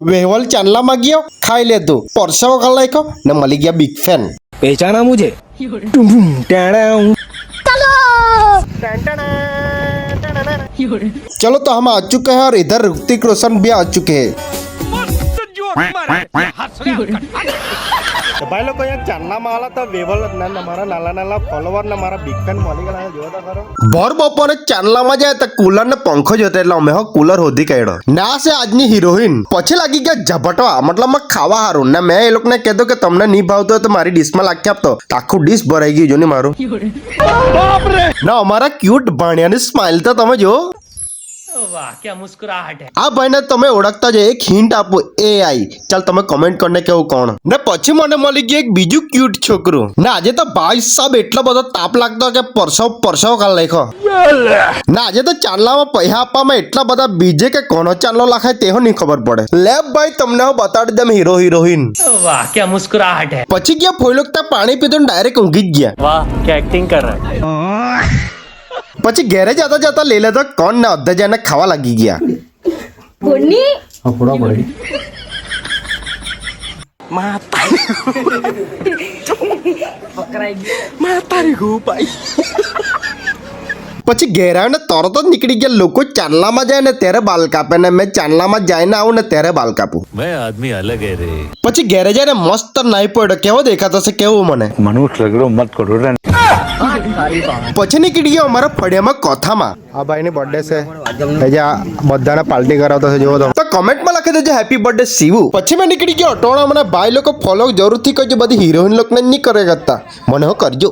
વેવલ ચાંદલામાં ગયો, ખાઈ લેતું, પરસેવો કરી નાખ્યો ને મળી ગયા બિગ ફેન. पहचाना मुझे चलो तो हम आ चुके हैं और इधर ऋतिक रोशन भी आ चुके हैं. ભાઈ લોકો અહીંયા ચાંદલામાં આલા તો વેવલ મારા નાના નાના ફોલોવર ને મારા બિગ ફેન મળી ગયા જોવા તો ખરો. ભર બપોરે ચાંદલામાં જાય તો કુલર ને પંખો જોતો એટલે અમે કુલર હોધી કાઢ્યો. ના છે આજની હિરોઈન. પછી લાગી ગયા ઝપટવા, મતલબ ખાવા હારું ને મેં એ લોકોને કીધું કે તમને નહીં ભાવતો હોય તો મારી ડીશમાં લાખી આપતો. આખું ડીશ ભરાઈ ગયું જો ને મારું. ના અમારા ક્યુટ ભાણિયાની સ્માઈલ તો તમે જો. वाह क्या मुस्कुराहट है. આ ભાઈને તમે ઓળખતા જ એક હિન્ટ આપો એઆઈ. ચાલ તમે કમેન્ટ કરીને કેવું કોણ. ને પછી મને મળી ગયું એક બીજું ક્યુટ છોકરું. ને આજે તો ભાઈ સાહેબ એટલો બધો તાપ લાગતો કે પરસવ કાલ લખ્યો. ને આજે તો ચાંદલામાં પૈસા આપવામાં એટલા બધા બીજે કે કોનો ચાંદલો લખાય તેહો નહીં ખબર પડે. લે ભાઈ તમને હું બતાડી દમ હીરો હિરોઈન. वाह क्या मुस्कुराहट है. પછી ગયા ફોઈલોકતા પાણી પીધું ને ડાયરેક્ટ ઊંઘી જ ગયા. वाह क्या एक्टिंग कर रहा है. પછી ઘેરે જતા જતા લઈ લેતો કોણ ને અધે જઈને ખાવા લાગી ગયા. પછી ઘેર આવીને તરત જ નીકળી ગયા. લોકો ચાંદલામાં જાય ને ત્યારે બાલ કાપે ને મેં ચાંદલામાં જઈને આવું ને ત્યારે બાલ કાપું. मैं आदमी अलग है रे. પછી ઘેરે જઈને મસ્ત નાઈ પડ્યો. કેવો દેખાતો છે કેવું મને. मनुष्य लग मत करो रे. પછી નીકળી ગયો અમારા ફળિયામાં કોથામાં. આ ભાઈની બર્થડે છે એટલે આ બધાને પાર્ટી કરાવતો છે જોવો તો કમેન્ટમાં લખી દેજો હેપી બર્થડે શિવુ. પછી મેં નીકળી ગયો ટોણા. મને ભાઈ લોકો ફોલો જરૂરથી કરજો. બધી હિરોઈન લોકોને નહીં કરે કરતા મને હો કરજો.